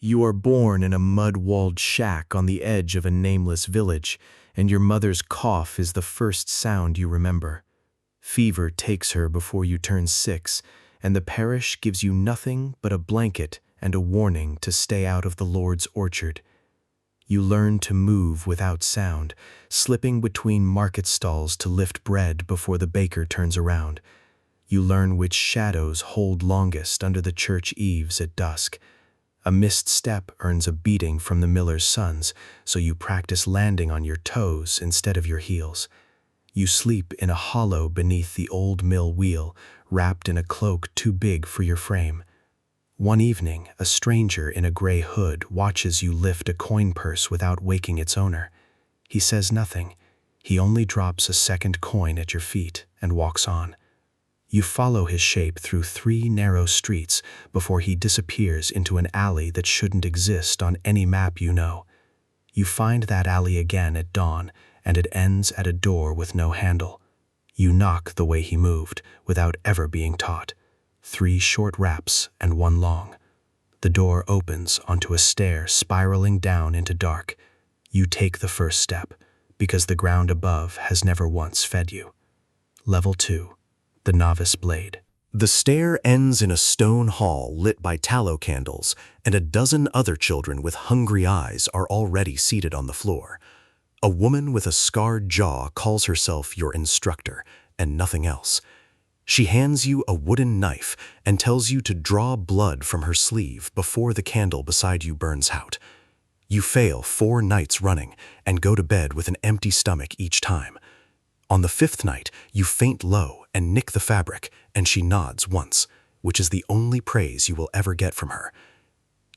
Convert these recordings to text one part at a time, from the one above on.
You are born in a mud-walled shack on the edge of a nameless village, and your mother's cough is the first sound you remember. Fever takes her before you turn 6, and the parish gives you nothing but a blanket and a warning to stay out of the Lord's orchard. You learn to move without sound, slipping between market stalls to lift bread before the baker turns around. You learn which shadows hold longest under the church eaves at dusk. A missed step earns a beating from the miller's sons, so you practice landing on your toes instead of your heels. You sleep in a hollow beneath the old mill wheel, wrapped in a cloak too big for your frame. One evening, a stranger in a gray hood watches you lift a coin purse without waking its owner. He says nothing. He only drops a second coin at your feet and walks on. You follow his shape through 3 narrow streets before he disappears into an alley that shouldn't exist on any map you know. You find that alley again at dawn, and it ends at a door with no handle. You knock the way he moved, without ever being taught. 3 short raps and 1 long. The door opens onto a stair spiraling down into dark. You take the first step, because the ground above has never once fed you. Level 2. The Novice Blade. The stair ends in a stone hall lit by tallow candles, and a dozen other children with hungry eyes are already seated on the floor. A woman with a scarred jaw calls herself your instructor, and nothing else. She hands you a wooden knife and tells you to draw blood from her sleeve before the candle beside you burns out. You fail 4 nights running and go to bed with an empty stomach each time. On the 5th night, you faint low and nick the fabric, and she nods once, which is the only praise you will ever get from her.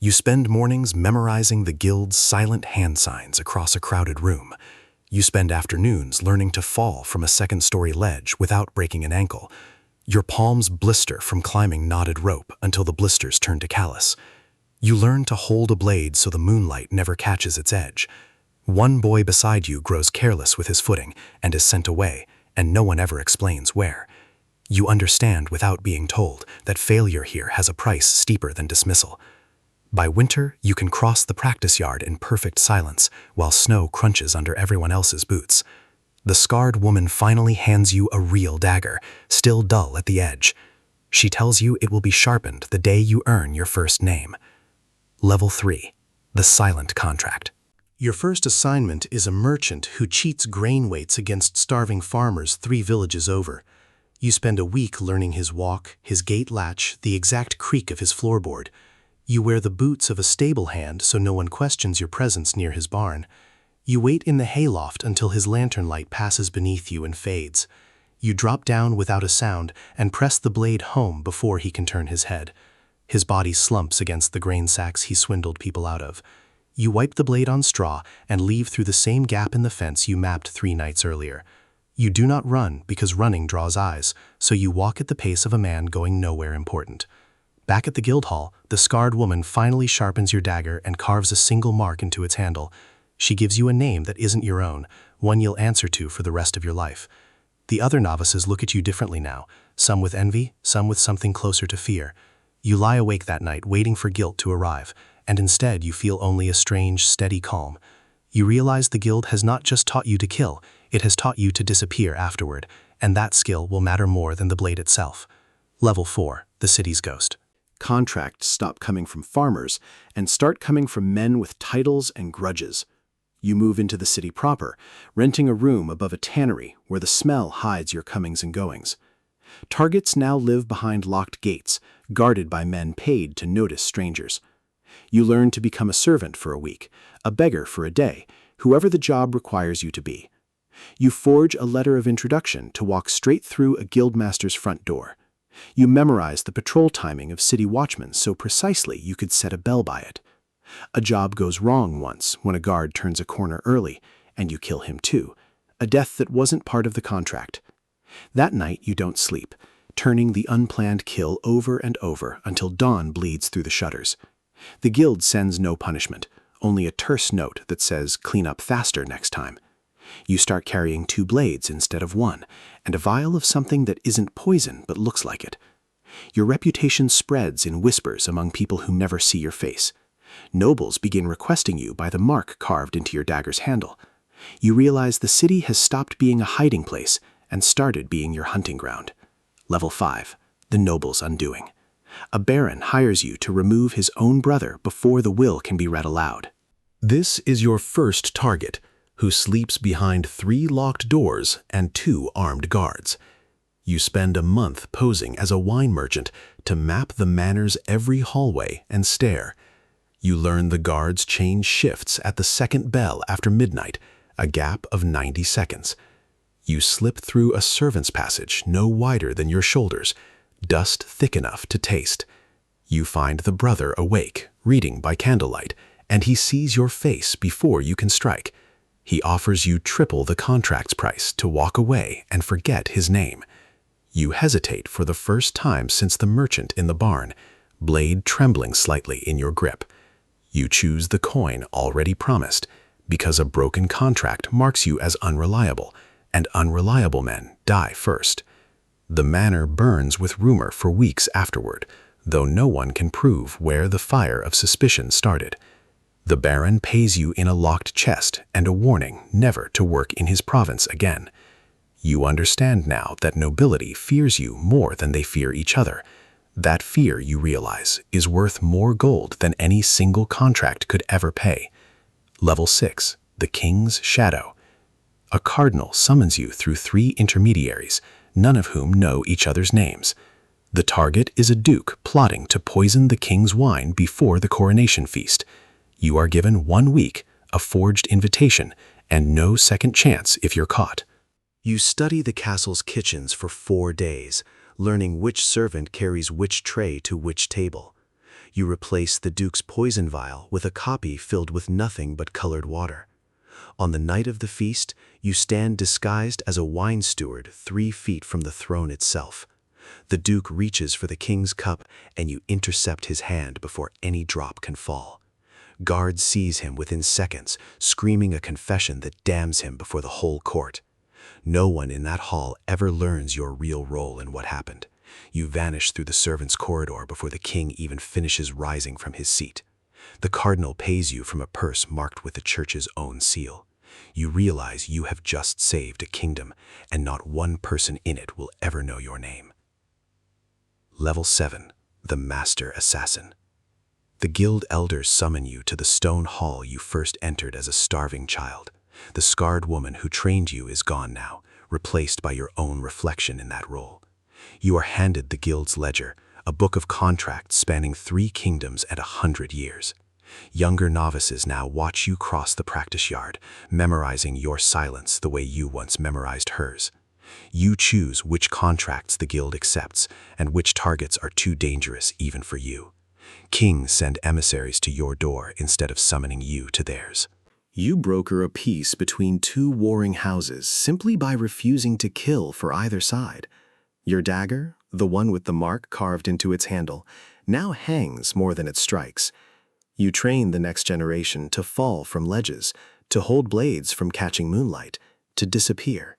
You spend mornings memorizing the guild's silent hand signs across a crowded room. You spend afternoons learning to fall from a 2nd-story ledge without breaking an ankle. Your palms blister from climbing knotted rope until the blisters turn to callus. You learn to hold a blade so the moonlight never catches its edge. One boy beside you grows careless with his footing and is sent away, and no one ever explains where. You understand without being told that failure here has a price steeper than dismissal. By winter, you can cross the practice yard in perfect silence while snow crunches under everyone else's boots. The scarred woman finally hands you a real dagger, still dull at the edge. She tells you it will be sharpened the day you earn your first name. Level 3. The Silent Contract. Your first assignment is a merchant who cheats grain weights against starving farmers 3 villages over. You spend a week learning his walk, his gate latch, the exact creak of his floorboard. You wear the boots of a stable hand so no one questions your presence near his barn. You wait in the hayloft until his lantern light passes beneath you and fades. You drop down without a sound and press the blade home before he can turn his head. His body slumps against the grain sacks he swindled people out of. You wipe the blade on straw and leave through the same gap in the fence you mapped 3 nights earlier. You do not run because running draws eyes, so you walk at the pace of a man going nowhere important. Back at the guild hall, the scarred woman finally sharpens your dagger and carves a single mark into its handle. She gives you a name that isn't your own, one you'll answer to for the rest of your life. The other novices look at you differently now, some with envy, some with something closer to fear. You lie awake that night waiting for guilt to arrive, and instead you feel only a strange, steady calm. You realize the guild has not just taught you to kill, it has taught you to disappear afterward, and that skill will matter more than the blade itself. Level 4. The City's Ghost. Contracts stop coming from farmers and start coming from men with titles and grudges. You move into the city proper, renting a room above a tannery where the smell hides your comings and goings. Targets now live behind locked gates, guarded by men paid to notice strangers. You learn to become a servant for a week, a beggar for a day, whoever the job requires you to be. You forge a letter of introduction to walk straight through a guildmaster's front door. You memorize the patrol timing of city watchmen so precisely you could set a bell by it. A job goes wrong once when a guard turns a corner early, and you kill him too, a death that wasn't part of the contract. That night you don't sleep, turning the unplanned kill over and over until dawn bleeds through the shutters. The guild sends no punishment, only a terse note that says clean up faster next time. You start carrying 2 blades instead of 1, and a vial of something that isn't poison but looks like it. Your reputation spreads in whispers among people who never see your face. Nobles begin requesting you by the mark carved into your dagger's handle. You realize the city has stopped being a hiding place and started being your hunting ground. Level 5. The Noble's Undoing. A baron hires you to remove his own brother before the will can be read aloud. This is your first target, who sleeps behind 3 locked doors and 2 armed guards. You spend a month posing as a wine merchant to map the manor's every hallway and stair. You learn the guards change shifts at the second bell after midnight, a gap of 90 seconds. You slip through a servant's passage no wider than your shoulders, dust thick enough to taste. You find the brother awake, reading by candlelight, and he sees your face before you can strike. He offers you triple the contract's price to walk away and forget his name. You hesitate for the first time since the merchant in the barn, blade trembling slightly in your grip. You choose the coin already promised, because a broken contract marks you as unreliable, and unreliable men die first. The manor burns with rumor for weeks afterward, though no one can prove where the fire of suspicion started. The baron pays you in a locked chest and a warning never to work in his province again. You understand now that nobility fears you more than they fear each other. That fear, you realize, is worth more gold than any single contract could ever pay. Level 6. The King's Shadow. A cardinal summons you through 3 intermediaries, none of whom know each other's names. The target is a duke plotting to poison the king's wine before the coronation feast. You are given 1 week, a forged invitation, and no second chance if you're caught. You study the castle's kitchens for 4 days, learning which servant carries which tray to which table. You replace the duke's poison vial with a copy filled with nothing but colored water. On the night of the feast, you stand disguised as a wine steward 3 feet from the throne itself. The duke reaches for the king's cup, and you intercept his hand before any drop can fall. Guards seize him within seconds, screaming a confession that damns him before the whole court. No one in that hall ever learns your real role in what happened. You vanish through the servants' corridor before the king even finishes rising from his seat. The cardinal pays you from a purse marked with the church's own seal. You realize you have just saved a kingdom, and not one person in it will ever know your name. Level 7. The Master Assassin. The guild elders summon you to the stone hall you first entered as a starving child. The scarred woman who trained you is gone now, replaced by your own reflection in that role. You are handed the guild's ledger, a book of contracts spanning 3 kingdoms and 100 years. Younger novices now watch you cross the practice yard, memorizing your silence the way you once memorized hers. You choose which contracts the guild accepts and which targets are too dangerous even for you. Kings send emissaries to your door instead of summoning you to theirs. You broker a peace between 2 warring houses simply by refusing to kill for either side. Your dagger, the one with the mark carved into its handle, now hangs more than it strikes. You train the next generation to fall from ledges, to hold blades from catching moonlight, to disappear.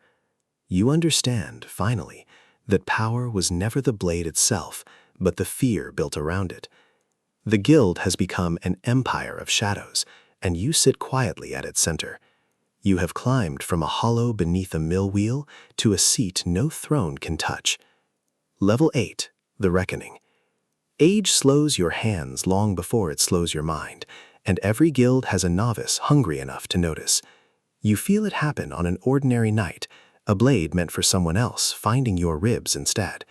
You understand, finally, that power was never the blade itself, but the fear built around it. The guild has become an empire of shadows, and you sit quietly at its center. You have climbed from a hollow beneath a mill wheel to a seat no throne can touch. Level 8. The Reckoning. Age slows your hands long before it slows your mind, and every guild has a novice hungry enough to notice. You feel it happen on an ordinary night, a blade meant for someone else finding your ribs instead.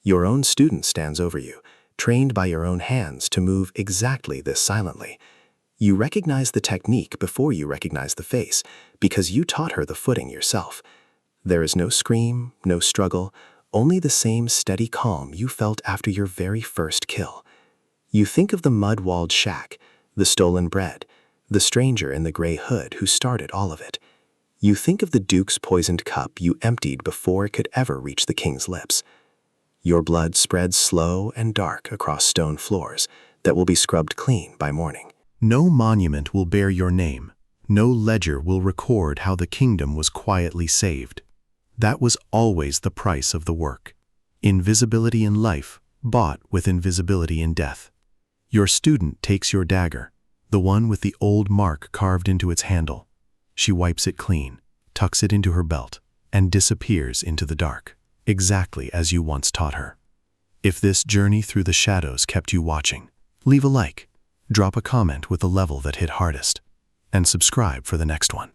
Your own student stands over you, trained by your own hands to move exactly this silently. You recognize the technique before you recognize the face, because you taught her the footing yourself. There is no scream, no struggle, only the same steady calm you felt after your very first kill. You think of the mud-walled shack, the stolen bread, the stranger in the gray hood who started all of it. You think of the duke's poisoned cup you emptied before it could ever reach the king's lips. Your blood spreads slow and dark across stone floors that will be scrubbed clean by morning. No monument will bear your name. No ledger will record how the kingdom was quietly saved. That was always the price of the work. Invisibility in life, bought with invisibility in death. Your student takes your dagger, the one with the old mark carved into its handle. She wipes it clean, tucks it into her belt, and disappears into the dark, exactly as you once taught her. If this journey through the shadows kept you watching, leave a like, drop a comment with the level that hit hardest, and subscribe for the next one.